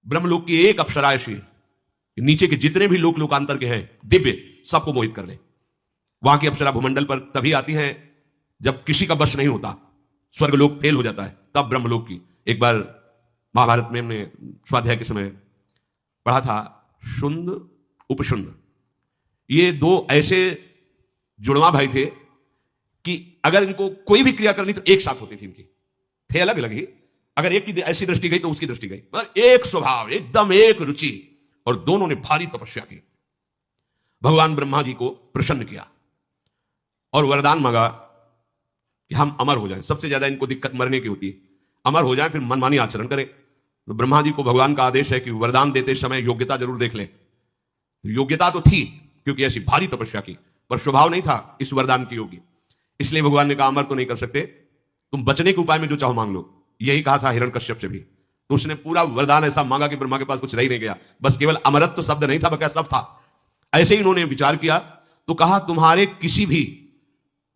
ब्रह्मलोक की एक अप्सरा ऐसी है, नीचे के जितने भी लोक लोकांतर के हैं दिव्य, सबको मोहित कर ले। वहां की अप्सरा भूमंडल पर तभी आती है जब किसी का वश नहीं होता, स्वर्गलोक फेल हो जाता है, तब ब्रह्मलोक की। एक बार महाभारत में हमने स्वाध्याय के समय पढ़ा था, शुंद उपशुंद, ये दो ऐसे जुड़वा भाई थे कि अगर इनको कोई भी क्रिया करनी तो एक साथ होती थी। इनकी थे अलग अलग ही, अगर एक की ऐसी दृष्टि गई तो उसकी दृष्टि गई, मतलब एक स्वभाव, एकदम एक रुचि। और दोनों ने भारी तपस्या की, भगवान ब्रह्मा जी को प्रसन्न किया और वरदान मांगा कि हम अमर हो जाएं। सबसे ज्यादा इनको दिक्कत मरने की होती है, अमर हो जाएं फिर मनमानी आचरण करें। तो ब्रह्मा जी को भगवान का आदेश है कि वरदान देते समय योग्यता जरूर देख लें। योग्यता तो थी क्योंकि ऐसी भारी तपस्या की, पर स्वभाव नहीं था इस वरदान की योग्य। इसलिए भगवान ने कहा अमर तो नहीं कर सकते, तुम बचने के उपाय में जो चाहो मांग लो। यही कहा था हिरण्यकश्यप से भी। तो उसने पूरा वरदान ऐसा मांगा कि ब्रह्मा के पास कुछ रह ही नहीं गया, बस केवल अमरत्व शब्द नहीं था, बल्कि सब था। ऐसे ही इन्होंने विचार किया तो कहा तुम्हारे किसी भी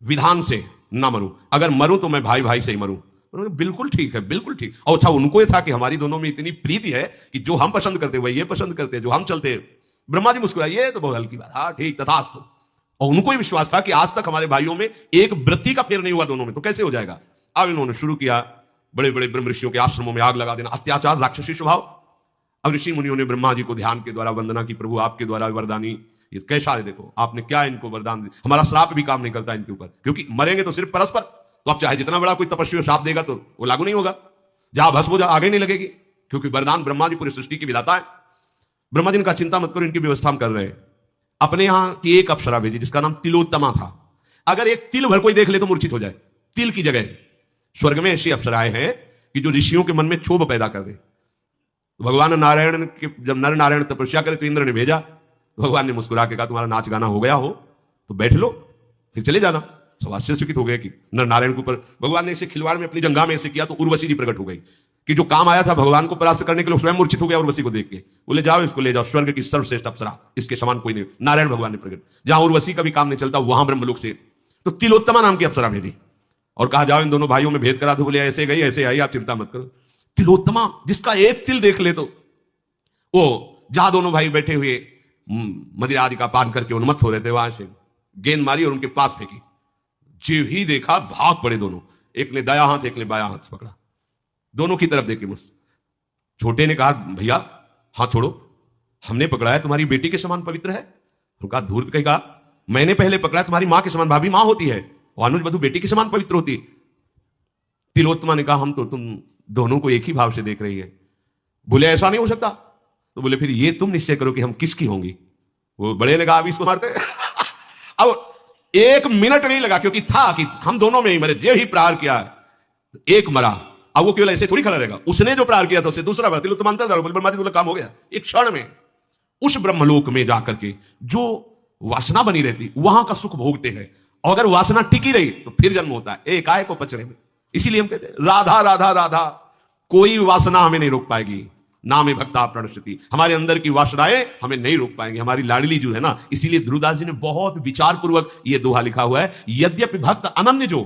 विधान से ना मरूं, अगर मरूं तो मैं भाई भाई से ही मरूं। उन्होंने बिल्कुल ठीक है, बिल्कुल ठीक। और अच्छा उनको ये था कि हमारी दोनों में इतनी प्रीति है कि जो हम पसंद करते वही ये पसंद करते, जो हम चलते। ब्रह्मा जी मुस्कुराए, ये तो बहुत हल्की बात, हाँ ठीक, तथास्तु। और उनको ही विश्वास था कि आज तक हमारे भाइयों में एक वृत्ति का फेर नहीं हुआ दोनों में, तो कैसे हो जाएगा। अब इन्होंने शुरू किया बड़े बड़े ब्रह्म ऋषियों के आश्रमों में आग लगा देना, अत्याचार, राक्षसी स्वभाव। अब ऋषि मुनियों ने ब्रह्मा जी को ध्यान के द्वारा वंदना की, प्रभु आपके द्वारा वरदानी ये कैसा है, देखो आपने क्या इनको वरदान दिया, हमारा श्राप भी काम नहीं करता इनके ऊपर, क्योंकि मरेंगे तो सिर्फ परस्पर। तो अब चाहे जितना बड़ा कोई तपस्वी श्राप देगा तो वो लागू नहीं होगा, जहां भस्म हो जा आगे नहीं लगेगी, क्योंकि वरदान ब्रह्मा जी पूरी सृष्टि की विधाता है। ब्रह्मा जी ने कहा चिंता मत करो, इनकी व्यवस्था हम कर रहे हैं। अपने यहां की एक अप्सरा भेजी जिसका नाम तिलोत्तमा था। अगर एक तिल भर कोई देख ले तो मूर्छित हो जाए, तिल की जगह। स्वर्ग में ऐसी अप्सराएं हैं कि जो ऋषियों के मन में क्षोभ पैदा कर दे। तो भगवान नारायण के जब नर नारायण तपस्या करे तो इंद्र ने भेजा, भगवान ने मुस्कुरा के कहा तुम्हारा नाच गाना हो गया हो तो बैठ लो, फिर चले जाना। सब आश्चर्यचकित हो गए कि नर नारायण के ऊपर भगवान ने ऐसे खिलवाड़ में अपनी जंगा में ऐसे किया तो उर्वशी जी प्रकट हो गई कि जो काम आया था भगवान को परास्त करने के लिए स्वयं मूर्छित हो गया उर्वशी को देख के। बोले जाओ इसको ले जाओ, स्वर्ग की सर्वश्रेष्ठ अप्सरा, इसके समान कोई नहीं। नारायण भगवान ने प्रकट, जहां उर्वशी का भी काम नहीं चलता वहां ब्रह्मलोक से तो तिलोत्तमा नाम की अप्सरा भेजी और कहा जाओ इन दोनों भाइयों में भेद करा दो। बोले ऐसे गई ऐसे आई, आप चिंता मत करो। तिलोत्तमा जिसका एक तिल देख ले तो वो जहां दोनों भाई बैठे हुए मदिरा आदि का पान करके उन्मत्त हो रहे थे, वहां से गेंद मारी और उनके पास फेंकी। जो ही देखा भाग पड़े दोनों, एक ने दाया हाथ एक ने बाया हाथ पकड़ा, दोनों की तरफ देखे। मुझ छोटे ने कहा भैया हाथ छोड़ो, हमने पकड़ा है तुम्हारी बेटी के समान पवित्र है। उनका धूर्त कहेगा मैंने पहले पकड़ा, तुम्हारी मां के समान, भाभी मां होती है और अनुज बधू बेटी के समान पवित्र होती। तिलोत्तमा ने कहा हम तो तुम दोनों को एक ही भाव से देख रही है। बोले ऐसा नहीं हो सकता। तो बोले फिर ये तुम निश्चय करो कि हम किसकी होंगी। वो बड़े ने कहा अभी इसको मारते। अब एक मिनट नहीं लगा क्योंकि था कि हम दोनों में ही मरे, जो ही प्रहार किया एक मरा। अब वो केवल ऐसे थोड़ी खड़ा रहेगा, उसने जो प्रहार किया था उससे दूसरा मरा। तिलोत्तमा बोले काम हो गया। एक क्षण में उस ब्रह्मलोक में जाकर के जो वासना बनी रहती वहां का सुख भोगते हैं, और अगर वासना टिकी रही तो फिर जन्म होता है एक आय को पचड़े में। इसीलिए हम कहते हैं राधा राधा राधा, कोई वासना हमें नहीं रोक पाएगी। नामे भक्ता प्रणश्यति, हमारे अंदर की वासनाएं हमें नहीं रोक पाएंगे। हमारी लाडली जो है ना, इसीलिए ध्रुवदास जी ने बहुत विचार पूर्वक यह दोहा लिखा हुआ है, यद्यपि भक्त अनन्य जो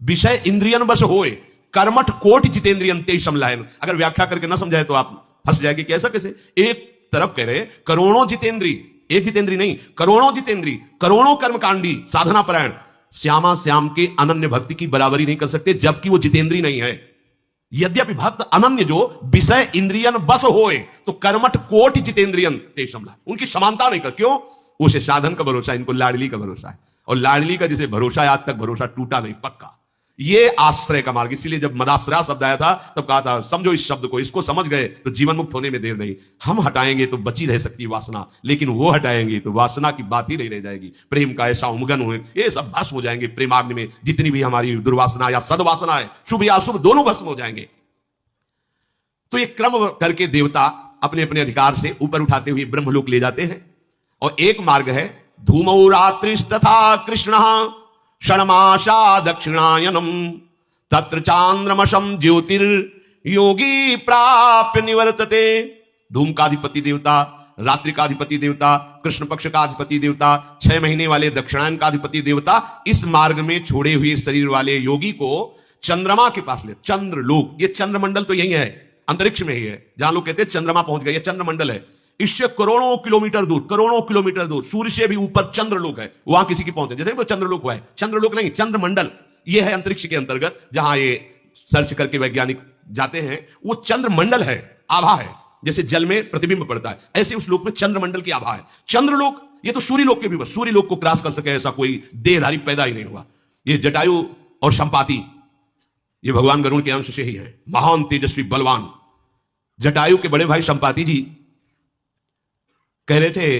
विषय इंद्रियन बस होए, कर्मठ कोट जितेंद्रियन ते समलायन। अगर व्याख्या करके ना समझाए तो आप फंस जाएंगे कि ऐसा कैसे। एक तरफ कह रहे करोड़ों जितेंद्री, एक जितेंद्री नहीं करोड़ों जितेंद्री, करोड़ों कर्मकांडी साधना परायण श्यामा श्याम के अनन्य भक्ति की बराबरी नहीं कर सकते, जबकि वो जितेंद्री नहीं है। यद्यपि भक्त अनन्य जो विषय इंद्रियन बस होए, तो कर्मठ कोटि जितेंद्रियन ते समला, उनकी समानता नहीं कर। क्यों? उसे साधन का भरोसा, इनको लाडली का भरोसा है, और लाडली का जिसे भरोसा है आज तक भरोसा टूटा नहीं, पक्का। ये आश्रय का मार्ग। इसीलिए जब मदाश्रय शब्द आया था तब कहा था समझो इस शब्द को, इसको समझ गए तो जीवन मुक्त होने में देर नहीं। हम हटाएंगे तो बची रह सकती है वासना, लेकिन वो हटाएंगे तो वासना की बात ही नहीं रह जाएगी। प्रेम का ऐसा उमगन हुए, ये सब भस्म हो जाएंगे प्रेमाग्नि में। जितनी भी हमारी दुर्वासना या सदवासना है, शुभ या अशुभ दोनों भस्म हो जाएंगे। तो ये क्रम करके देवता अपने अपने अधिकार से ऊपर उठाते हुए ब्रह्मलोक ले जाते हैं। और एक मार्ग है धूमौ रात्रिस्तथा कृष्ण षण्मासा दक्षिणायनम तत्र चांद्रमशम ज्योतिर्योगी प्राप्य निवर्तते। धूम का अधिपति देवता, रात्रि का अधिपति देवता, कृष्ण पक्ष का अधिपति देवता, 6 महीने वाले दक्षिणायन का अधिपति देवता, इस मार्ग में छोड़े हुए शरीर वाले योगी को चंद्रमा के पास ले, चंद्रलोक, ये चंद्रमंडल तो यही है। अंतरिक्ष में ही है, जहां लोग कहते हैं चंद्रमा पहुंच गए, चंद्रमंडल है, इससे करोड़ों किलोमीटर दूर सूर्य से भी ऊपर चंद्रलोक है, वहां किसी की पहुंच है। जैसे वो चंद्रलोक हुआ है, चंद्रलोक नहीं, चंद्रमंडल, ये है अंतरिक्ष के अंतर्गत, जहां ये सर्च करके वैज्ञानिक जाते हैं। वो चंद्रमंडल है, आभा है, जैसे जल में प्रतिबिंब पड़ता है, ऐसे उस लोक में चंद्रमंडल की आभा है। चंद्रलोक, ये तो सूर्यलोक के भी, बस सूर्यलोक को क्रॉस कर सके ऐसा कोई देहधारी पैदा ही नहीं हुआ। ये जटायु और संपाति, ये भगवान गरुड़ के अंश से ही है, महान तेजस्वी बलवान। जटायु के बड़े भाई संपाति जी कह रहे थे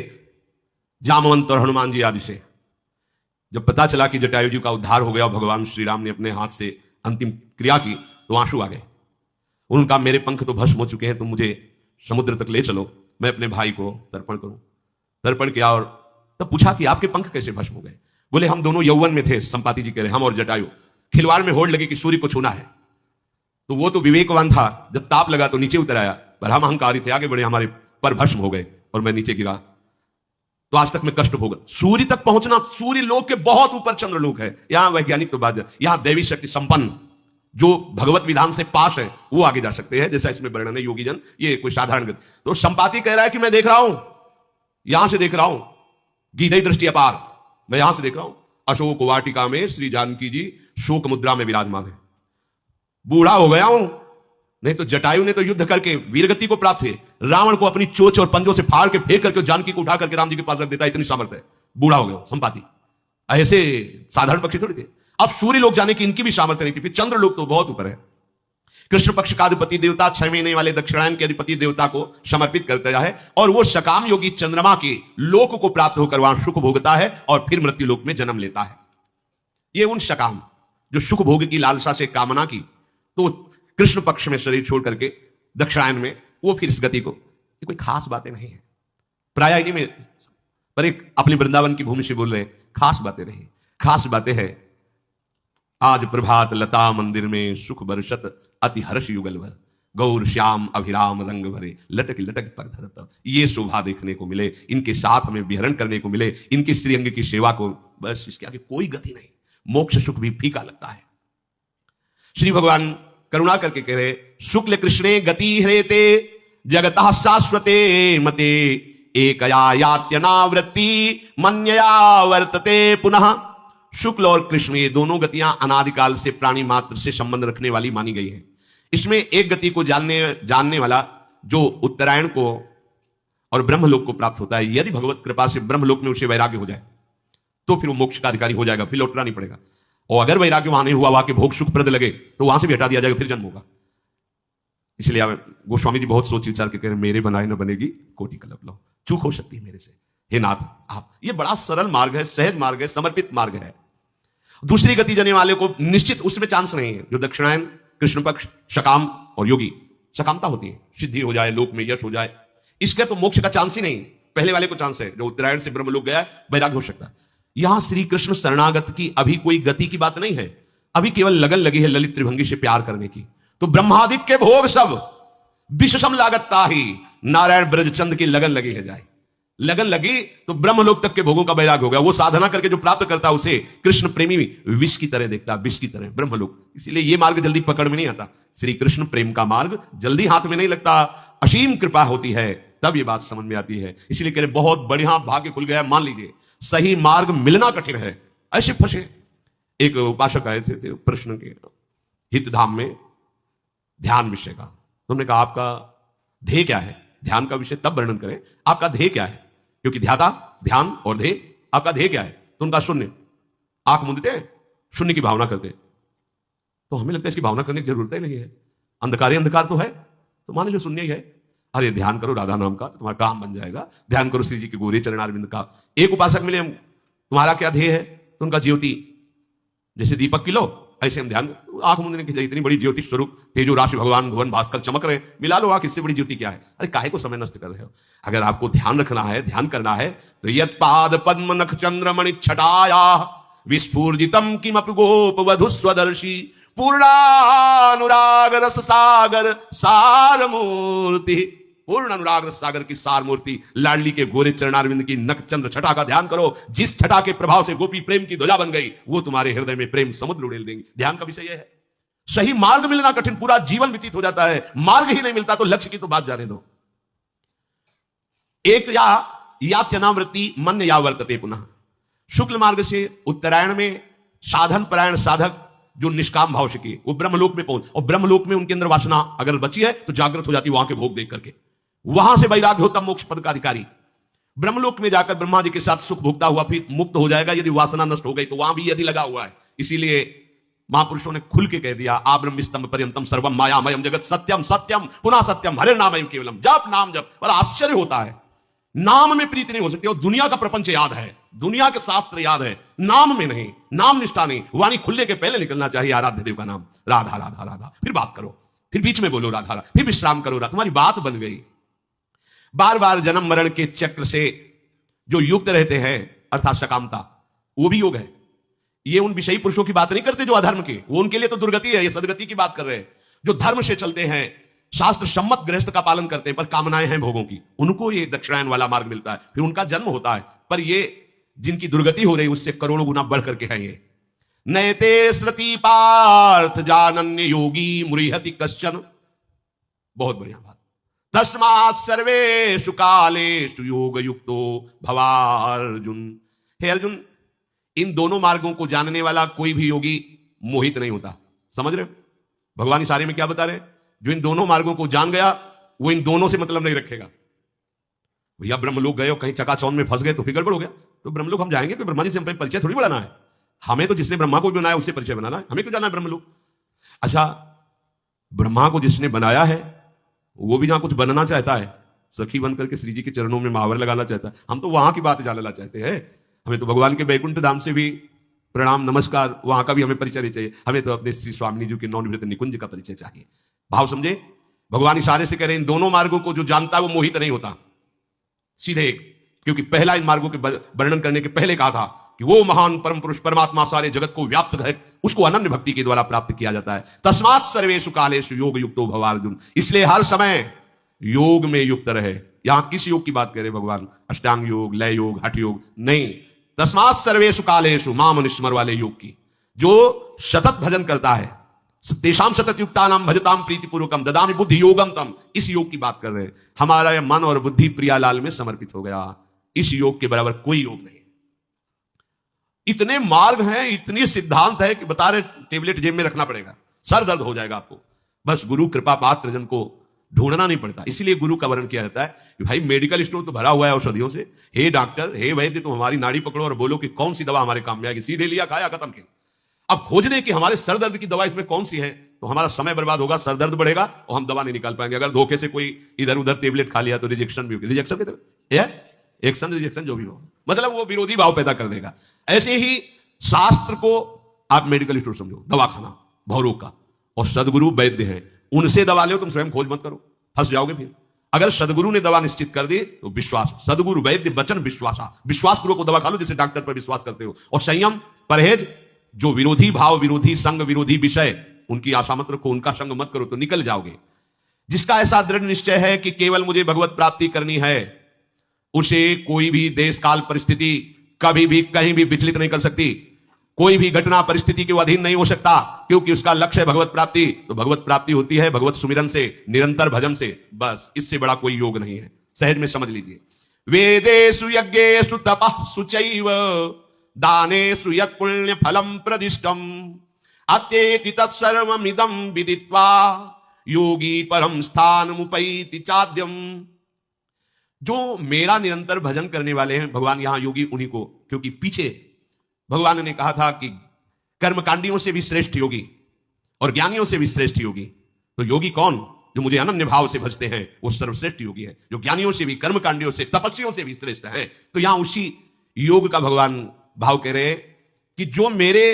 जामवंत और हनुमान जी आदि से, जब पता चला कि जटायु जी का उद्धार हो गया, भगवान श्री राम ने अपने हाथ से अंतिम क्रिया की, तो आंसू आ गए। उनका मेरे पंख तो भस्म हो चुके हैं, तुम मुझे समुद्र तक ले चलो, मैं अपने भाई को तर्पण करूं। तर्पण किया और तब पूछा कि आपके पंख कैसे भस्म हो गए? बोले हम दोनों यौवन में थे, संपाति जी कह रहे, हम और जटायु, खिलवाड़ में होड़ लगी कि सूर्य को छूना है, तो वो तो विवेकवान था, जब ताप लगा तो नीचे उतर आया, पर हम अहंकारी थे, आगे बढ़े, हमारे पर भस्म हो गए और मैं नीचे गिरा, तो आज तक मैं कष्ट भोगा। सूर्य तक पहुंचना, सूर्य लोक के बहुत ऊपर चंद्रलोक है, यहां वैज्ञानिक तो बात, यहां दैवी शक्ति संपन्न जो भगवत विधान से पास है वो आगे जा सकते हैं, जैसा इसमें वर्णन है योगी जन, ये कोई साधारण गति। तो संपाति कह रहा है कि मैं देख रहा हूं, यहां से देख रहा हूं, गीधई दृष्टि अपार, मैं यहां से देख रहा हूं, अशोक वाटिका में श्री जानकी जी शोक मुद्रा में विराजमान है। बूढ़ा हो गया हूं, नहीं तो जटायु ने तो युद्ध करके वीरगति को प्राप्त हुए, रावण को अपनी चोंच और पंजों से फाड़ के फेंक करके जानकी को उठा करके राम जी के पास रख देता, इतनी सामर्थ्य है। बूढ़ा हो गया संपाति, ऐसे साधारण पक्षी थोड़ी थे। अब सूर्य लोक जाने की इनकी भी सामर्थ्य नहीं थी, फिर चंद्र लोक तो बहुत ऊपर है। कृष्ण पक्ष का अधिपति देवता 6 महीने वाले दक्षिणायन के अधिपति देवता को समर्पित करता है, और वो सकाम योगी चंद्रमा के लोक को प्राप्त होकर वहां सुख भोगता है और फिर मृत्यु लोक में जन्म लेता है। ये उन सकाम जो सुख भोग की लालसा से कामना की, तो कृष्ण पक्ष में शरीर छोड़ करके दक्षिणायन में वो फिर इस गति को, ये कोई खास बातें नहीं है प्राय जी में, पर एक अपने वृंदावन की भूमि से बोल रहे, खास बातें नहीं, खास बातें हैं। आज प्रभात लता मंदिर में सुख बरसत अति हर्ष युगल भर, गौर श्याम अभिराम रंग भरे, लटक लटक पर धरत, ये शोभा देखने को मिले, इनके साथ हमें विहरण करने को मिले, इनके श्रीअंग की सेवा को, बस इसके आगे कोई गति नहीं, मोक्ष सुख भी फीका लगता है। श्री भगवान करुणा करके कह रहे, शुक्ल कृष्णे गति हरेते जगतः शाश्वते मते, एकया यात्यनावृत्ति मन्यया वर्तते पुनः। शुक्ल और कृष्ण ये दोनों गतियां अनादिकाल से प्राणी मात्र से संबंध रखने वाली मानी गई हैं। इसमें एक गति को जानने वाला जो उत्तरायण को और ब्रह्मलोक को प्राप्त होता है, यदि भगवत कृपा से ब्रह्मलोक में उसे वैराग्य हो जाए तो फिर वो मोक्ष का अधिकारी हो जाएगा, फिर लौटना नहीं पड़ेगा। और अगर वैराग्य वहां नहीं हुआ, वहां के भोग सुखप्रद लगे, तो वहां से भी हटा दिया जाएगा, फिर जन्म होगा। इसलिए गोस्वामी जी बहुत सोच विचार के कह रहे, मेरे बनाए न बनेगी कोटि कल्प लो, चूक हो सकती है मेरे से, हे नाथ आप। ये बड़ा सरल मार्ग है, सहज मार्ग है, समर्पित मार्ग है। दूसरी गति जाने वाले को निश्चित उसमें चांस नहीं है। जो दक्षिणायन, कृष्ण पक्ष, सकाम और योगी, सकामता होती है, सिद्धि हो जाए, लोक में यश हो जाए, इसके तो मोक्ष का चांस ही नहीं। पहले वाले को चांस है, जो उत्तरायण से ब्रह्मलोक गया है, वैराग्य हो सकता है। यहां श्री कृष्ण शरणागत की अभी कोई गति की बात नहीं है, अभी केवल लगन लगी है ललित त्रिभंगी से प्यार करने की। तो ब्रह्मादिक के भोग सब विषम लागत ताही, नारायण ब्रजचंद की लगन लगी है जाए। लगन लगी तो ब्रह्मलोक तक के भोगों का वैराग्य होगा। वो साधना करके जो प्राप्त करता है उसे कृष्ण प्रेमी विष की तरह देखता है, विष की तरह ब्रह्मलोक। इसीलिए ये मार्ग जल्दी पकड़ में नहीं आता, श्री कृष्ण प्रेम का मार्ग जल्दी हाथ में नहीं लगता, असीम कृपा होती है तब ये बात समझ में आती है। इसलिए कह रहे बहुत बढ़िया भाग्य खुल गया। मान लीजिए सही मार्ग मिलना कठिन है, ऐसे फंसे। एक उपासक आए थे प्रश्न के हित धाम में ध्यान विषय का, तो हमने कहा आपका ध्येय क्या है? ध्यान का विषय तब वर्णन करें, आपका ध्येय क्या है, क्योंकि ध्याता, ध्यान और ध्येय, आपका ध्येय क्या है? तो उनका शून्य, आंख मूंदते शून्य की भावना करते। तो हमें लगता है इसकी भावना करने की जरूरत ही नहीं है, अंधकार ही अंधकार तो है, तो मान लो शून्य ही है। अरे ध्यान करो राधा नाम का तो तुम्हारा काम बन जाएगा, ध्यान करो श्री जी के गोरे चरणारविंद का। एक उपासक मिले, तुम्हारा क्या ध्येय है? तो उनका ज्योति, जैसे दीपक की लो ऐसे हम ध्यान, आंख मूंदने की इतनी बड़ी ज्योति स्वरूप तेजो राशि भगवान भुवन भास्कर चमक रहे, मिला लो आंख, इससे बड़ी ज्योति क्या है? अरे काहे को समय नष्ट कर रहे हो? अगर आपको ध्यान रखना है, ध्यान करना है, तो यत पाद पद्म नख चंद्रमणि छटाया विस्फूर्जितम किमपि गोप वधु स्वदर्शी पूर्णानुराग रस सागर सार मूर्ति। पूर्ण अनुराग रस सागर की सार मूर्ति लाडली के गोरे चरणारविंद की नख चंद्र छटा का ध्यान करो। जिस छटा के प्रभाव से गोपी प्रेम की ध्वजा बन गई, वो तुम्हारे हृदय में प्रेम समुद्र उड़ेल देंगी। ध्यान का विषय यह है। सही मार्ग मिलना कठिन, पूरा जीवन व्यतीत हो जाता है, मार्ग ही नहीं मिलता तो लक्ष्य की तो बात जाने दो। एक या त्यनावृत्ति मन या वर्तते पुनः। शुक्ल मार्ग से उत्तरायण में साधन परायण साधक जो निष्काम भाव से किए वो ब्रह्मलोक में पहुंच, और ब्रह्मलोक में उनके अंदर वासना अगर बची है तो जागृत हो जाती वहां के भोग देख करके, वहां से वैराग्य होता मोक्ष पद का अधिकारी। ब्रह्मलोक में जाकर ब्रह्मा जी के साथ सुख भोगता हुआ फिर मुक्त हो जाएगा यदि वासना नष्ट हो गई तो, वहां भी यदि लगा हुआ है। इसीलिए महापुरुषों ने खुल के कह दिया, आ ब्रह्म स्तंभ पर्यंतम सर्वम मायामयम जगत सत्यम सत्यम पुनः सत्यम हरे नामयम केवलम। जप नाम जप। बड़ा आश्चर्य होता है, नाम में प्रीति नहीं हो सकती, और दुनिया का प्रपंच याद है, दुनिया के शास्त्र याद है, नाम में नहीं, नाम निष्ठा नहीं। वाणी खुलने के पहले निकलना चाहिए आराध्य देव का नाम, राधा राधा राधा, फिर बात करो, फिर बीच में बोलो राधा, फिर विश्राम करो राधा, तुम्हारी बात बन गई। बार बार जन्म मरण के चक्र से जो युक्त रहते हैं अर्थात सकामता, वो भी योग है। ये उन विषयी पुरुषों की बात नहीं करते जो अधर्म के, वो उनके लिए तो दुर्गति है, ये सदगति की बात कर रहे हैं। जो धर्म से चलते हैं, शास्त्र सम्मत गृहस्थ का पालन करते हैं, पर कामनाएं हैं भोगों की, उनको ये दक्षिणायन वाला मार्ग मिलता है, फिर उनका जन्म होता है। पर ये जिनकी दुर्गति हो रही है उससे करोड़ों गुना बढ़ करके है ये। नयते श्रुति पार्थ जानन्य योगी मुरिहति कश्चन। बहुत बढ़िया बात। तस्मात् सर्वेषु कालेषु योग युक्तो भवार्जुन। हे अर्जुन, इन दोनों मार्गों को जानने वाला कोई भी योगी मोहित नहीं होता। समझ रहे हो भगवान इशारे में क्या बता रहे हैं? जो इन दोनों मार्गों को जान गया वो इन दोनों से मतलब नहीं रखेगा। भैया ब्रह्मलोक गए और कहीं चकाचौंध में फंस गए तो फिर गड़बड़ हो गया। तो ब्रह्मलोक हम जाएंगे, कोई ब्रह्मा जी से हम परिचय थोड़ी बनाना है, हमें तो जिसने ब्रह्मा को भी बनाया उससे परिचय बनाना है, हमें क्यों जाना है ब्रह्मलोक? अच्छा, ब्रह्मा को जिसने बनाया है वो भी जहां कुछ बनना चाहता है, सखी बन करके श्री जी के चरणों में महावर लगाना चाहता है, हम तो वहां की बात जानना चाहते हैं। हमें तो भगवान के बैकुंठ धाम से भी प्रणाम नमस्कार, वहां का भी हमें परिचय नहीं चाहिए, हमें तो अपने श्री स्वामी जी के नवनिवृत्त निकुंज का परिचय चाहिए। भाव समझे? भगवान इशारे से कह रहे हैं इन दोनों मार्गों को जो जानता है वो मोहित नहीं होता, सीधे एक। क्योंकि पहला इन मार्गों के वर्णन करने के पहले कहा था कि वो महान परम पुरुष परमात्मा सारे जगत को व्याप्त है, उसको अनन्य भक्ति के द्वारा प्राप्त किया जाता है। तस्मात् सर्वेषु कालेषु योग युक्तो भवार्जुन। इसलिए हर समय योग में युक्त रहे। यहां किस योग की बात करें भगवान? अष्टांग योग, लय योग, हठ योग नहीं। तस्मात् सर्वेषु कालेषु माम अनुस्मर वाले योग की, जो सतत भजन करता है, तेषाम सतत युक्तानाम भजताम प्रीतिपूर्वकम ददामि बुद्धि योगम तम। इस योग की बात कर रहे हैं। हमारा यह मन और बुद्धि प्रियालाल में समर्पित हो गया। इस योग के बराबर कोई योग नहीं। इतने मार्ग हैं, इतनी सिद्धांत है कि बता रहे टेबलेट जेब में रखना पड़ेगा, सर दर्द हो जाएगा आपको। बस गुरु कृपा पात्र जन को ढूंढना नहीं पड़ता। इसीलिए गुरु का वर्णन किया जाता है कि भाई मेडिकल स्टोर तो भरा हुआ है औषधियों से, हे डॉक्टर, हे वैद्य, तुम हमारी नाड़ी पकड़ो और बोलो कि कौन सी दवा हमारे काम में आएगी। सीधे लिया, खाया, खत्म किया। अब खोजने कि हमारे सर दर्द की दवा इसमें कौन सी है तो हमारा समय बर्बाद होगा, सर दर्द बढ़ेगा और हम दवा नहीं निकाल पाएंगे। अगर धोखे से कोई इधर उधर टेबलेट खा लिया तो रिजेक्शन भी होगी। रिजेक्शन की तरह एक्शन रिजेक्शन जो भी हो, मतलब वो विरोधी भाव पैदा कर देगा। ऐसे ही शास्त्र को आप मेडिकल स्टोर समझो, दवाखाना भवरोग का, और सदगुरु वैद्य हैं, उनसे दवा लो, तुम स्वयं खोज मत करो, फंस जाओगे। फिर अगर सदगुरु ने दवा निश्चित कर दी तो विश्वास, सदगुरु वैद्य वचन विश्वासा, विश्वास पूर्वक दवा खा लो जैसे डॉक्टर पर विश्वास करते हो। और संयम परहेज, जो विरोधी भाव, विरोधी संग, विरोधी विषय, उनकी आशा मत रखो, उनका संग मत करो तो निकल जाओगे। जिसका ऐसा दृढ़ निश्चय है कि केवल मुझे भगवत प्राप्ति करनी है, उसे कोई भी देश काल परिस्थिति कभी भी कहीं भी विचलित नहीं कर सकती। कोई भी घटना परिस्थिति के अधीन नहीं हो सकता, क्योंकि उसका लक्ष्य है भगवत प्राप्ति। तो भगवत प्राप्ति होती है भगवत सुमिरन से, निरंतर भजन से, बस इससे बड़ा कोई योग नहीं है। सहज में समझ लीजिए। वेदेषु यज्ञेषु तपः शुचैव दानेषु यत् पुण्य फलम प्रदिष्टम अत्येति तत्सर्वमिदं विदित्वा योगी परम स्थानमुपैति चाद्यम। जो मेरा निरंतर भजन करने वाले हैं भगवान, यहां योगी उन्हीं को, क्योंकि पीछे भगवान ने कहा था कि कर्मकांडियों से भी श्रेष्ठ योगी और ज्ञानियों से भी श्रेष्ठ योगी। तो योगी कौन? जो मुझे अनन्य भाव से भजते हैं वो सर्वश्रेष्ठ योगी है, जो ज्ञानियों से भी, कर्मकांडियों से, तपस्वियों से भी श्रेष्ठ है। तो यहां उसी योग का भगवान भाव कह रहे कि जो मेरे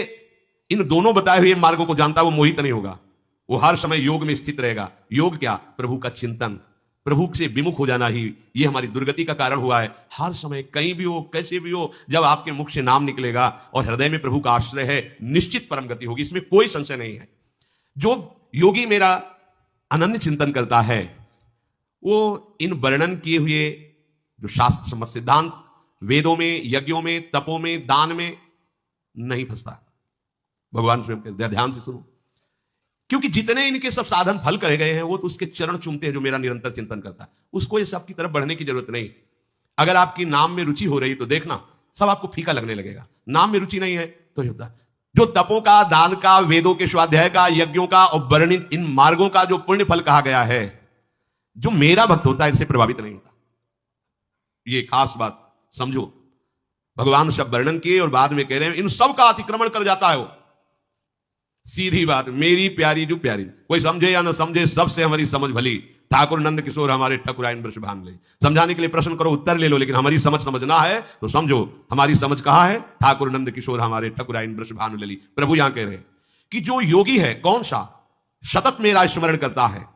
इन दोनों बताए हुए मार्गों को जानता है वो मोहित नहीं होगा, वो हर समय योग में स्थित रहेगा। योग क्या? प्रभु का चिंतन, प्रभु से विमुख हो जाना ही ये हमारी दुर्गति का कारण हुआ है। हर समय कहीं भी हो, कैसे भी हो, जब आपके मुख से नाम निकलेगा और हृदय में प्रभु का आश्रय है, निश्चित परम गति होगी, इसमें कोई संशय नहीं है। जो योगी मेरा अनन्य चिंतन करता है वो इन वर्णन किए हुए जो शास्त्र सम्मत सिद्धांत, वेदों में, यज्ञों में, तपों में, दान में नहीं फंसता। भगवान स्वयं कहते हैं, ध्यान से सुनो, क्योंकि जितने इनके सब साधन फल करे गए हैं वो तो उसके चरण चूमते हैं जो मेरा निरंतर चिंतन करता है। उसको ये सब की तरफ बढ़ने की जरूरत नहीं। अगर आपकी नाम में रुचि हो रही तो देखना सब आपको फीका लगने लगेगा। नाम में रुचि नहीं है तो ही होता है। जो तपों का, दान का, वेदों के स्वाध्याय का, यज्ञों का और वर्णित इन मार्गों का जो पुण्य फल कहा गया है, जो मेरा भक्त होता है इनसे प्रभावित नहीं होता। ये खास बात समझो। भगवान सब वर्णन किए और बाद में कह रहे हैं इन सब का अतिक्रमण कर जाता है वो। सीधी बात, मेरी प्यारी जो प्यारी, कोई समझे या ना समझे, सबसे हमारी समझ भली। ठाकुर नंद किशोर हमारे ठकुराइन वृषभान ले। समझाने के लिए प्रश्न करो, उत्तर ले लो, लेकिन हमारी समझ समझना है तो समझो। हमारी समझ कहां है? ठाकुर नंद किशोर हमारे ठकुराइन वृषभान ले। प्रभु यहां कह रहे हैं कि जो योगी है, कौन सा सतत मेरा स्मरण करता है,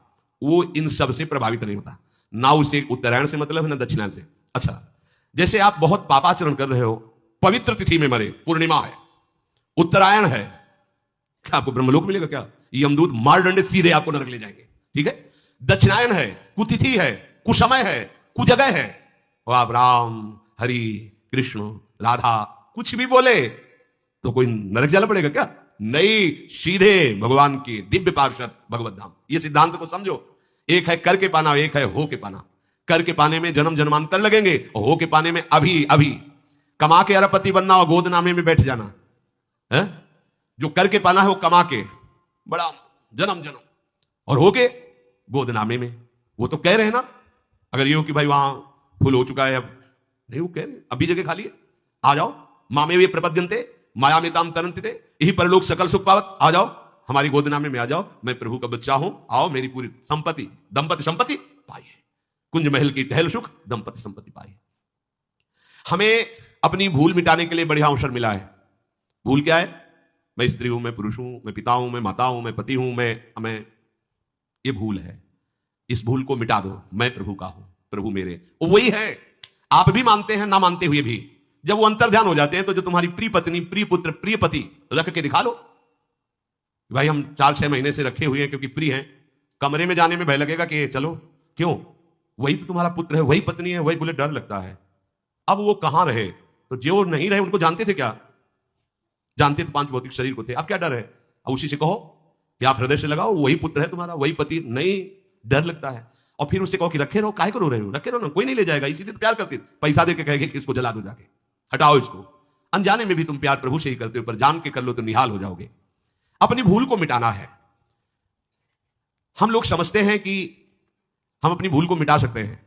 वो इन सब से प्रभावित नहीं होता। ना उसे उत्तरायण से मतलब है ना दक्षिणायन से। अच्छा, जैसे आप बहुत पापाचरण कर रहे हो, पवित्र तिथि में मरे, पूर्णिमा है, उत्तरायण है, क्या आपको ब्रह्मलोक मिलेगा? क्या यमदूत मार डंडे सीधे आपको नरक ले जाएंगे। ठीक है। दक्षिणायन है, कुतिथि है, कुसमय है, कुजगह है, और आप राम, हरि, कृष्ण, राधा कुछ भी बोले तो कोई नरक जाना पड़ेगा क्या? नहीं, सीधे भगवान के दिव्य पार्षद भगवत धाम। ये सिद्धांत को समझो। एक है करके पाना, एक है हो के पाना। कर के पाने में जन्म जन्मांतर लगेंगे, और हो के पाने में अभी अभी कमा के अरबपति बनना और गोदनामे में बैठ जाना है। जो करके पाना है वो कमा के बड़ा जन्म जन्म, और हो के गोदनामे में। वो तो कह रहे हैं ना, अगर ये हो कि भाई वहां फुल हो चुका है, अब नहीं, वो कह रहे हैं अभी जगह खाली है, आ जाओ। मामे वे प्रपद्यन्ते माया में ताम तरंते, यही परलोक सकल सुख पावत, आ जाओ हमारी गोदनामे में आ जाओ, मैं प्रभु का बच्चा हूं, आओ मेरी पूरी संपत्ति, दंपति संपत्ति पाइए, कुंज महल की टहल सुख, दंपति संपत्ति पाइए। हमें अपनी भूल मिटाने के लिए बढ़िया अवसर मिला है। भूल क्या है? मैं स्त्री हूं, मैं पुरुष हूं, मैं पिता हूं, मैं माता हूं, मैं पति हूं, मैं ये भूल है। इस भूल को मिटा दो। मैं प्रभु का हूं, प्रभु मेरे, वो वही है। आप भी मानते हैं, ना मानते हुए भी। जब वो अंतर ध्यान हो जाते हैं तो जो तुम्हारी प्रिय पत्नी, प्रिय पुत्र, प्रिय पति रख के दिखा लो, भाई हम 4-6 महीने से रखे हुए हैं क्योंकि प्रिय हैं। कमरे में जाने में भय लगेगा कि चलो, क्यों? वही तो तुम्हारा पुत्र है, वही पत्नी है, वही, बोले डर लगता है। अब वो कहां रहे? तो जो नहीं रहे उनको जानते थे क्या? जानते तो 5 भौतिक शरीर को थे। अब क्या डर है? अब उसी से कहो कि आप हृदय से लगाओ, वही पुत्र है तुम्हारा, वही पति। नहीं, डर लगता है। और फिर उससे कहो कि रखे रहो, काहे करो रहे हो, रखे रहो ना, कोई नहीं ले जाएगा। इसी से तो प्यार करते, पैसा दे के कहेंगे कि इसको जला दो, जाके हटाओ इसको। अनजाने में भी तुम प्यार प्रभु से ही करते हो, पर जान के कर लो तो निहाल हो जाओगे। अपनी भूल को मिटाना है। हम लोग समझते हैं कि हम अपनी भूल को मिटा सकते हैं,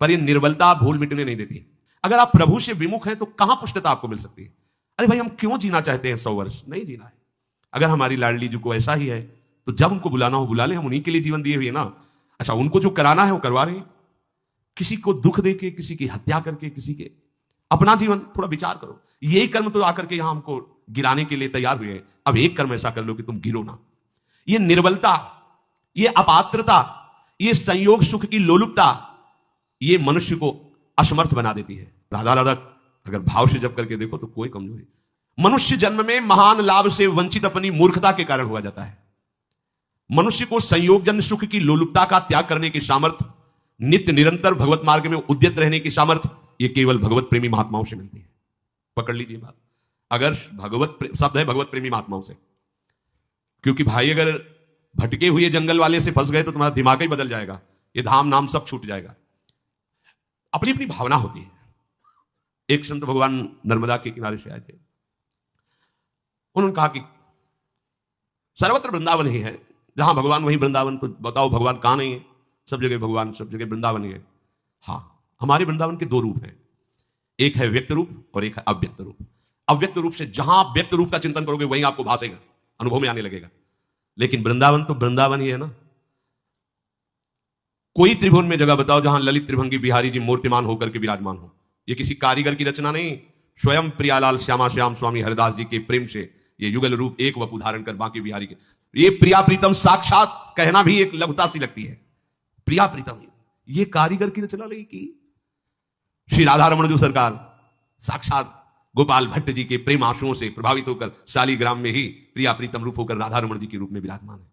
पर यह निर्बलता भूल मिटने नहीं देती। अगर आप प्रभु से विमुख हैं तो कहां पुष्टता आपको मिल सकती है? अरे भाई, हम क्यों जीना चाहते हैं 100 वर्ष? नहीं जीना है। अगर हमारी लाडली जी को ऐसा ही है तो जब उनको बुलाना हो बुला ले, हम उन्हीं के लिए जीवन दिए हुए ना। अच्छा, उनको जो कराना है वो करवा रहे हैं। किसी को दुख देके, किसी की हत्या करके, किसी के अपना जीवन थोड़ा विचार करो। यही कर्म तो आकर के यहां हमको गिराने के लिए तैयार हुए हैं। अब एक कर्म ऐसा कर लो कि तुम गिरो ना। ये निर्बलता, ये अपात्रता, ये संयोग सुख की लोलुपता, ये मनुष्य को असमर्थ बना देती है। राधा राधा अगर भाव से जप करके देखो तो कोई कमजोरी। मनुष्य जन्म में महान लाभ से वंचित अपनी मूर्खता के कारण हुआ जाता है। मनुष्य को संयोगजन्य सुख की लोलुपता का त्याग करने की सामर्थ्य, नित्य निरंतर भगवत मार्ग में उद्यत रहने की सामर्थ्य, ये केवल भगवत प्रेमी महात्माओं से मिलती है। पकड़ लीजिए बात। अगर भगवत शब्द है भगवत प्रेमी महात्माओं से, क्योंकि भाई अगर भटके हुए जंगल वाले से फंस गए तो तुम्हारा दिमाग ही बदल जाएगा, ये धाम नाम सब छूट जाएगा। अपनी अपनी भावना होती है। एक संत भगवान नर्मदा के किनारे से आए थे। उन्होंने कहा कि सर्वत्र वृंदावन ही है, जहां भगवान वहीं वृंदावन, तो बताओ भगवान कहां नहीं है? सब जगह भगवान, सब जगह वृंदावन ही है। हाँ, हमारे वृंदावन के 2 रूप हैं, एक है व्यक्त रूप और एक है अव्यक्त रूप। अव्यक्त रूप से जहां व्यक्त रूप का चिंतन करोगे वहीं आपको भासेगा, अनुभव में आने लगेगा। लेकिन वृंदावन तो वृंदावन ही है ना। कोई त्रिभुवन में जगह बताओ जहां ललित त्रिभंगी बिहारी जी मूर्तिमान होकर के विराजमान हो। ये किसी कारीगर की रचना नहीं, स्वयं प्रियालाल श्यामा श्याम स्वामी हरिदास जी के प्रेम से ये युगल रूप एक वप उदाहरण कर बाकी बिहारी के, ये प्रिया प्रीतम साक्षात कहना भी एक लघुता सी लगती है। प्रिया प्रीतम ये कारीगर की रचना नहीं की। श्री राधा रमण जो सरकार साक्षात गोपाल भट्ट जी के प्रेम आंसुओं से प्रभावित होकर शालीग्राम में ही प्रिया प्रीतम रूप होकर राधा रमण जी के रूप में विराजमान है,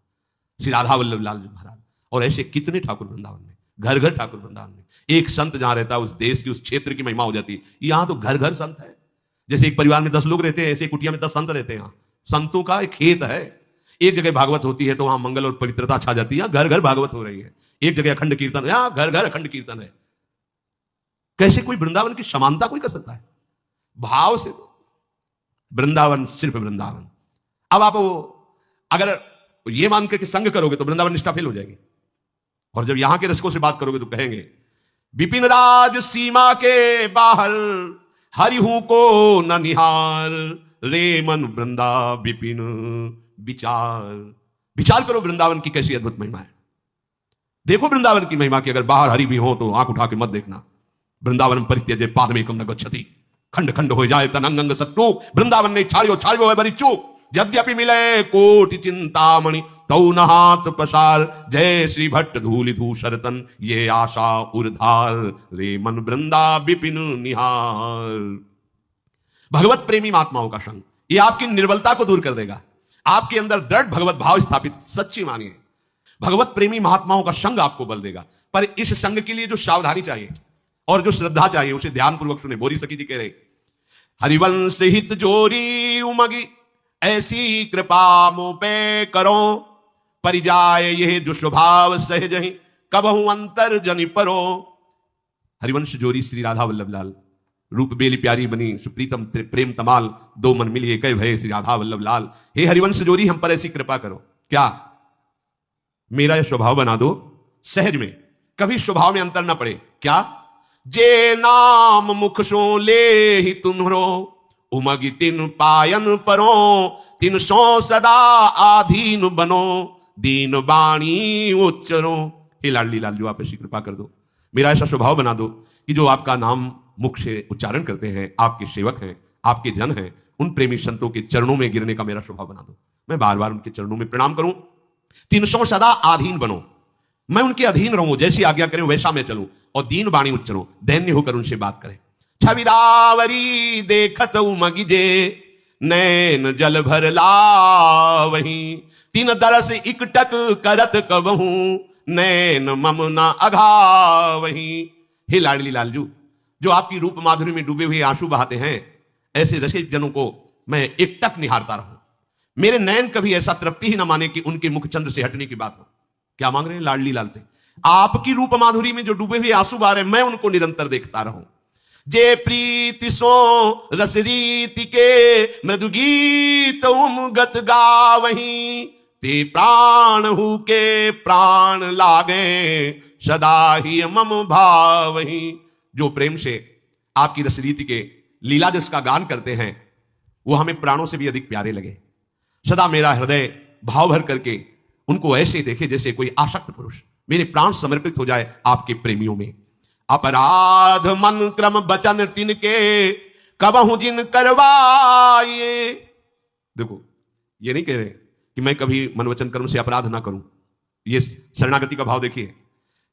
श्री राधा वल्लभ लाल महाराज। और ऐसे कितने ठाकुर वृंदावन में, घर घर ठाकुर वृंदावन में। एक संत जहां रहता है उस देश की, उस क्षेत्र की महिमा हो जाती है। यहां तो घर घर संत है। जैसे एक परिवार में 10 लोग रहते हैं, ऐसे कुटिया में 10 संत रहते हैं। यहां संतों का एक खेत है। एक जगह भागवत होती है तो वहां मंगल और पवित्रता छा जाती है, घर घर भागवत हो रही है। एक जगह अखंड कीर्तन, यहां घर घर अखंड कीर्तन है। कैसे कोई वृंदावन की समानता कोई कर सकता है? भाव से तो वृंदावन सिर्फ वृंदावन। अब आप अगर ये मान के कि संग करोगे तो वृंदावन निष्ठा फेल हो जाएगी, और जब यहां के रसिकों से बात करोगे तो कहेंगे विपिन राज सीमा के बाहर हरिहू को न निहार, रे मन वृंदा विपिन विचार। विचार करो वृंदावन की कैसी अद्भुत महिमा है। देखो वृंदावन की महिमा की, अगर बाहर हरि भी हो तो आंख उठा के मत देखना। वृंदावन परित्यजे पादमेकम न गच्छति, खंड खंड हो जाए तन अंग अंग सत्तू। वृंदावन ने छाड़ियो छाड़ियो है बड़ी चूक, यद्यपि मिले कोटि चिंतामणि तौ न हाथ पसार। जय श्री भट्ट धूलि धूसरतन ये आशा उर्धार, रे मन वृंदा विपिन निहार। भगवत प्रेमी महात्माओं का संग ये आपकी निर्बलता को दूर कर देगा, आपके अंदर दृढ़ भगवत भाव स्थापित, सच्ची मानिए भगवत प्रेमी महात्माओं का संग आपको बल देगा। पर इस संग के लिए जो सावधानी चाहिए और जो श्रद्धा चाहिए उसे ध्यान पूर्वक सुने। बोरी सखी जी कह रहे हरिवंश हित जोरी उमगी, ऐसी कृपा मुँह पे करो। परिजाय यह जो स्वभाव सहज ही, कबहु अंतर जनि परो। हरिवंश जोरी श्री राधा वल्लभ लाल, रूप बेली प्यारी बनी सुप्रीतम प्रेम तमाल, दो मन मिलिए कई भय श्री राधा वल्लभ लाल। हे हरिवंश जोरी हम पर ऐसी कृपा करो, क्या मेरा यह स्वभाव बना दो सहज में, कभी स्वभाव में अंतर ना पड़े। क्या जे नाम मुख सो ले ही तुम्हरो, उमगी तिन पायन परो। तिन सो सदा आधीन बनो, दीन बाणी उच्चरो। हे लाडली लाल, आप ऐसी कृपा कर दो, मेरा ऐसा स्वभाव बना दो कि जो आपका नाम मुख से उच्चारण करते हैं, आपके सेवक हैं, आपके जन हैं, उन प्रेमी संतों के चरणों में गिरने का मेरा स्वभाव बना दो। मैं बार बार उनके चरणों में प्रणाम करूं। 300 सदा आधीन बनो, मैं उनके अधीन रहूं, जैसी आज्ञा करें वैसा मैं चलूं। और दीन बाणी उच्चरो, दैन्य होकर उनसे बात करें। छविदावरी देखत उमगिजे, नैन जल भर लावही। तीन दरस इकटक करत कबहू, नैन मम न अघावही। हे लाडली लालजू, जो आपकी रूप माधुरी में डूबे हुए आंसू बहाते हैं, ऐसे रसिक जनों को मैं एकटक निहारता रहूं। मेरे नैन कभी ऐसा तृप्ति ही ना माने कि उनके मुख चंद्र से हटने की बात हो। क्या मांग रहे हैं लाडली लाल से? आपकी रूप माधुरी में जो डूबे हुए आंसू बहा रहे हैं, मैं उनको निरंतर देखता रहूं। जे प्रीति सो रस रीति के, मृदु गीत उमगत गावहीं। ते प्राण हु के प्राण लागे, सदा ही मम भावहीं। जो प्रेम से आपकी रस रीति के लीला जिसका गान करते हैं, वो हमें प्राणों से भी अधिक प्यारे लगे। सदा मेरा हृदय भाव भर करके उनको ऐसे देखे जैसे कोई आसक्त पुरुष, मेरे प्राण समर्पित हो जाए आपके प्रेमियों में। अपराध मन क्रम बचन तिनके, कबहु जिन करवाए। देखो, ये नहीं कह रहे कि मैं कभी मन वचन कर्म से अपराध ना करूं, ये शरणागति का भाव देखिए।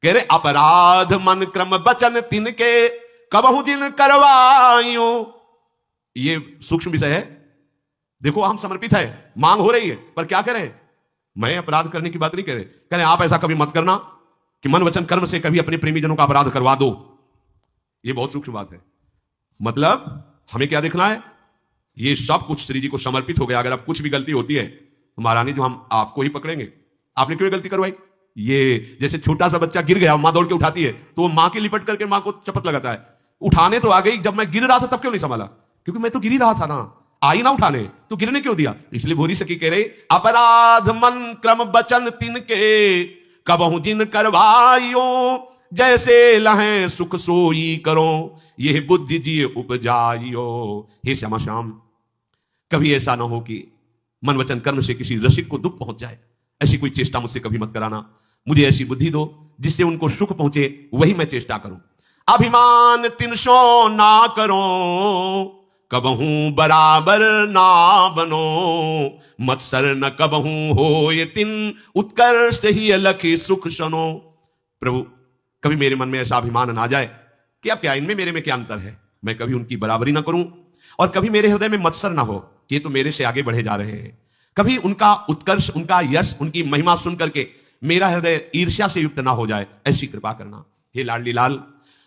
कह रहे अपराध मन क्रम बचन तिनके, कबहु जिन करवाइयो। ये सूक्ष्म विषय है। देखो, हम समर्पित है, मांग हो रही है, पर क्या करें? मैं अपराध करने की बात नहीं कह रहे, कह रहे आप ऐसा कभी मत करना कि मन वचन कर्म से कभी अपने प्रेमी जनों का अपराध करवा दो। ये बहुत सूक्ष्म बात है। मतलब हमें क्या देखना है? ये सब कुछ श्री जी को समर्पित हो गया। अगर अब कुछ भी गलती होती है तो महारानी जो हम आपको ही पकड़ेंगे। आपने क्यों गलती करवाई? ये जैसे छोटा सा बच्चा गिर गया, मां दौड़ के उठाती है तो वो मां के लिपट करके मां को चपत लगाता है। उठाने तो आ गई, जब मैं गिर रहा था तब क्यों नहीं संभाला? क्योंकि मैं तो गिर ही रहा था ना, आई ना उठाने, तो गिरने क्यों दिया? इसलिए भोरी सखी कह रहे अपराध मन क्रम बचन तिनके, कबहु जिन करवाइयो। जैसे लहें सुख सोई करो, यह बुद्धि जी उपजाइयो। हे श्यामा श्याम, कभी ऐसा ना हो कि मन वचन कर्म से किसी रसिक को दुख पहुंच जाए, ऐसी कोई चेष्टा मुझसे कभी मत कराना। मुझे ऐसी बुद्धि दो जिससे उनको सुख पहुंचे, वही मैं चेष्टा करूं। अभिमान 300 ना करो, कबहू बराबर ना बनो। मत्सर न कबहू हो ये तिन, उत्कर्ष ही अलखी सुख सनो। प्रभु, कभी मेरे मन में ऐसा अभिमान ना जाए कि अब क्या इनमें मेरे में क्या अंतर है, मैं कभी उनकी बराबरी ना करूं। और कभी मेरे हृदय में मत्सर ना हो कि ये तो मेरे से आगे बढ़े जा रहे हैं। कभी उनका उत्कर्ष, उनका यश, उनकी महिमा सुन करके मेरा हृदय ईर्ष्या से युक्त ना हो जाए, ऐसी कृपा करना। हे लाडली लाल,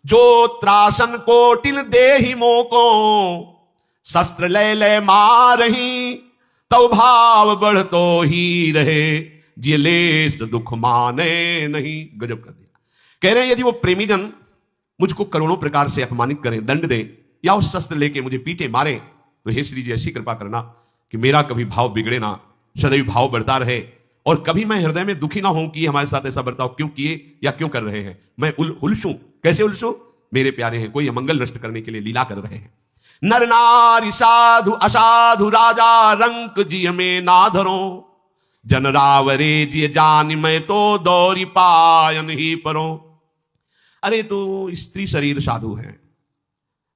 जो त्रासन कोटिल दे ही मोको, शस्त्र ले ले मारही। तव भाव बढ़ तो ही रहे, जिये लेस दुख माने नहीं। गजब कर दिया। कह रहे हैं यदि वो प्रेमी जन मुझको करोड़ों प्रकार से अपमानित करें, दंड दें, या उस शस्त्र लेके मुझे पीटे मारे, तो हे श्री जी ऐसी कृपा करना कि मेरा कभी भाव बिगड़े ना, सदैव भाव बढ़ता रहे, और कभी मैं हृदय में दुखी ना हूं कि हमारे साथ ऐसा बर्ताव क्यों किए या क्यों कर रहे हैं। मैं उलझूं। कैसे उलझूं? मेरे प्यारे हैं, कोई अमंगल नष्ट करने के लिए लीला कर रहे हैं। नर नारी साधु असाधु राजा रंक जी में ना धरो, जन रावरे जी जान मैं तो दौरी पायन ही परो। अरे तो स्त्री शरीर साधु है,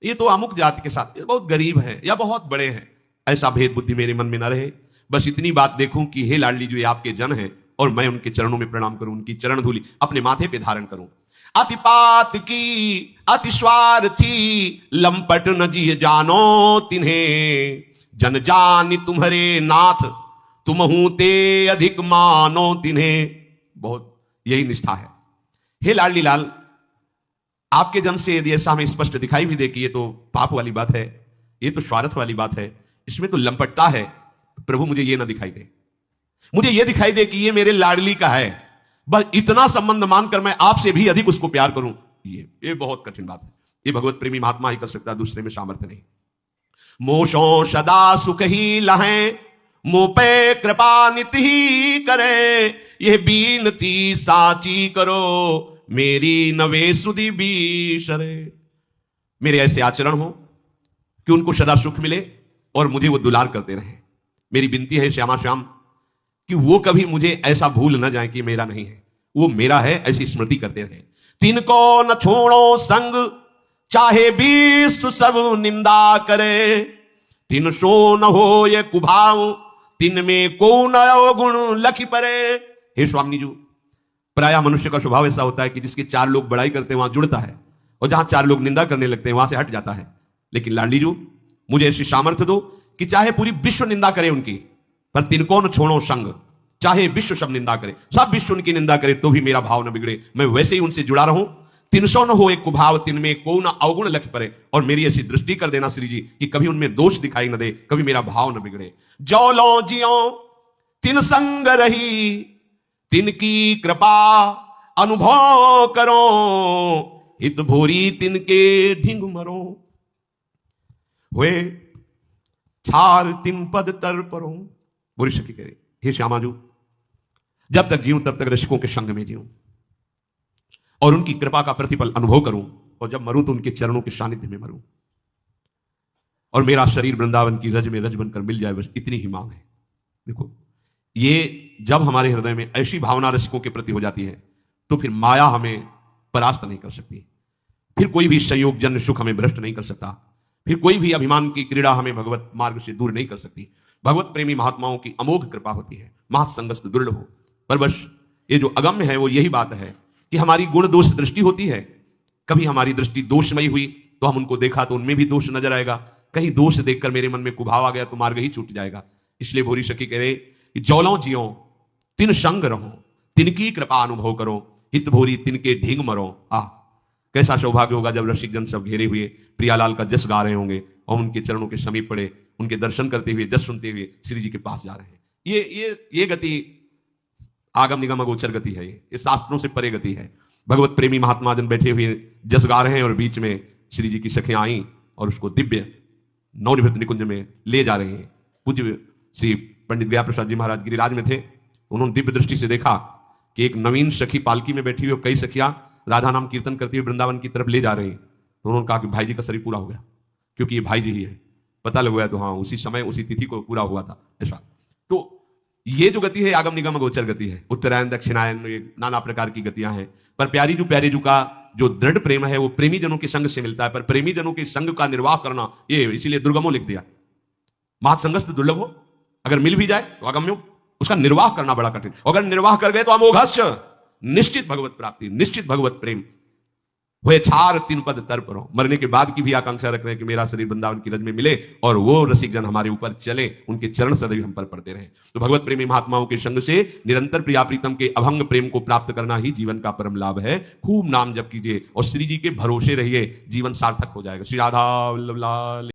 ये तो अमुक जाति के साथ, ये बहुत गरीब है या बहुत बड़े हैं, ऐसा भेद बुद्धि मेरे मन में ना रहे। बस इतनी बात देखूं कि हे लाडली जो ये आपके जन हैं, और मैं उनके चरणों में प्रणाम करूं, उनकी चरण धूलि अपने माथे पे धारण करूं। अतिपात की अति स्वार्थी लंपट न जिय जानो तिन्हें, जन जानि तुम्हारे नाथ तुमहू ते अधिक मानो तिन्हें। बहुत यही निष्ठा है। हे लाडली लाल, आपके जन से यदि ऐसा हमें स्पष्ट दिखाई भी दे कि ये तो पाप वाली बात है, ये तो स्वार्थ वाली बात है, इसमें तो लंपटता है, प्रभु मुझे ये ना दिखाई दे, मुझे ये दिखाई दे कि ये मेरे लाडली का है, बस इतना संबंध मानकर मैं आपसे भी अधिक उसको प्यार करूं। ये बहुत कठिन बात है। ये भगवत प्रेमी महात्मा ही कर सकता है, दूसरे में सामर्थ्य नहीं। मोशो सदा सुख ही लहें, मुंह पे कृपा नित ही करे, ये बीनती साची करो मेरी नवे सुधी बीशरे। मेरे ऐसे आचरण हो कि उनको सदा सुख मिले और मुझे वो दुलार करते रहे। मेरी विनती है श्यामा श्याम कि वो कभी मुझे ऐसा भूल न जाए कि मेरा नहीं है, वो मेरा है, ऐसी स्मृति करते रहे। तिनको न छोड़ो संग, चाहे विश्व सब निंदा करे, तिन सो न हो ये कुभाव, तिन में को न गुण लखी परे। हे स्वामी जी, प्रायः मनुष्य का स्वभाव ऐसा होता है कि जिसके चार लोग बड़ाई करते हैं वहां जुड़ता है, और जहां चार लोग निंदा करने लगते हैं वहां से हट जाता है। लेकिन लाडली जी, मुझे ऐसी सामर्थ्य दो कि चाहे पूरी विश्व निंदा करे उनकी, पर तिनको न छोड़ो संग, चाहे विश्व सब निंदा करे, सब विश्व उनकी निंदा करे, तो भी मेरा भाव न बिगड़े, मैं वैसे ही उनसे जुड़ा रहूं। तिनसो न हो एक कुभाव, तिन में को न अवगुण लख परे। और मेरी ऐसी दृष्टि कर देना श्री जी कि कभी उनमें दोष दिखाई न दे, कभी मेरा भाव न बिगड़े। जो लो जियो तिन संग रही, तिनकी कृपा अनुभव करो, हित भोरी तिनके ढिंग मरो। हुए छार तिन पद तर परो। बुरी सखी कहे, हे श्यामाजू, जब तक जीऊं तब तक रसिकों के संग में जीऊं और उनकी कृपा का प्रतिफल अनुभव करूं, और जब मरूं तो उनके चरणों के सानिध्य में मरूं, और मेरा शरीर वृंदावन की रज में रज बनकर मिल जाए, बस इतनी ही मांग है। देखो, ये जब हमारे हृदय में ऐसी भावना रसिकों के प्रति हो जाती है, तो फिर माया हमें परास्त नहीं कर सकती, फिर कोई भी संयोग जन्य सुख हमें भ्रष्ट नहीं कर सकता, फिर कोई भी अभिमान की क्रीड़ा हमें भगवत मार्ग से दूर नहीं कर सकती। भगवत प्रेमी महात्माओं की अमोघ कृपा होती है, महत्संगस्त दुर्लभ हो। पर बस ये जो अगम्य है वो यही बात है कि हमारी गुण दोष दृष्टि होती है। कभी हमारी दृष्टि दोषमयी हुई तो हम उनको देखा तो उनमें भी दोष नजर आएगा, कहीं दोष देखकर मेरे मन में कुभाव आ गया तो मार्ग ही छूट जाएगा। इसलिए भोरी सखी कह रहे कि जौलों जियो तिन संग रहो, तिनकी कृपा अनुभव करो, हित भोरी तिनके ढींग मरो। कैसा सौभाग्य होगा जब रसिक जन सब घेरे हुए प्रियालाल का जस गा रहे होंगे और उनके चरणों के समीप पड़े, उनके दर्शन करते हुए, जस सुनते हुए श्री जी के पास जा रहे हैं। ये गति आगम निगम अगोचर गति है, ये शास्त्रों से परे गति है। भगवत प्रेमी महात्मा जन बैठे हुए जस गा रहे हैं और बीच में श्री जी की सखियां आई और उसको दिव्य नवनिवृत्त निकुंज में ले जा रहे हैं। पूज्य श्री पंडित गया प्रसाद जी महाराज गिरिराज में थे, उन्होंने दिव्य दृष्टि से देखा कि एक नवीन सखी पालकी में बैठी हुई और कई सखियां राधा नाम कीर्तन करते हुए वृंदावन की तरफ ले जा रहे हैं। तो उन्होंने कहा कि भाई जी का शरीर पूरा हो गया, क्योंकि ये भाई जी ही है। पता लग गया तो हाँ, उसी समय उसी तिथि को पूरा हुआ था ऐसा। तो ये जो गति है आगम निगम गोचर गति है। उत्तरायण दक्षिणायन नाना प्रकार की गतियां हैं, पर प्यारी जो का जो दृढ़ प्रेम है वो प्रेमी जनों के संग से मिलता है। पर प्रेमी जनों के संग का निर्वाह करना, ये इसीलिए दुर्गमो लिख दिया। महत्संगस्त दुर्लभ हो, अगर मिल भी जाए तो अगम्यो, उसका निर्वाह करना बड़ा कठिन। अगर निर्वाह कर गए तो अमोघस्य, निश्चित भगवत प्राप्ति, निश्चित भगवत प्रेम। वह छार तीन पद तर पर हो, मरने के बाद की भी आकांक्षा रख रहे हैं कि मेरा शरीर वृंदावन की रज में मिले और वो रसिक जन हमारे ऊपर चले, उनके चरण सदैव हम पर पड़ते रहे। तो भगवत प्रेमी महात्माओं के संग से निरंतर प्रिया प्रीतम के अभंग प्रेम को प्राप्त करना ही जीवन का परम लाभ है। खूब नाम जप कीजिए और श्री जी के भरोसे रहिए, जीवन सार्थक हो जाएगा। श्री राधा वल्लभ लाल।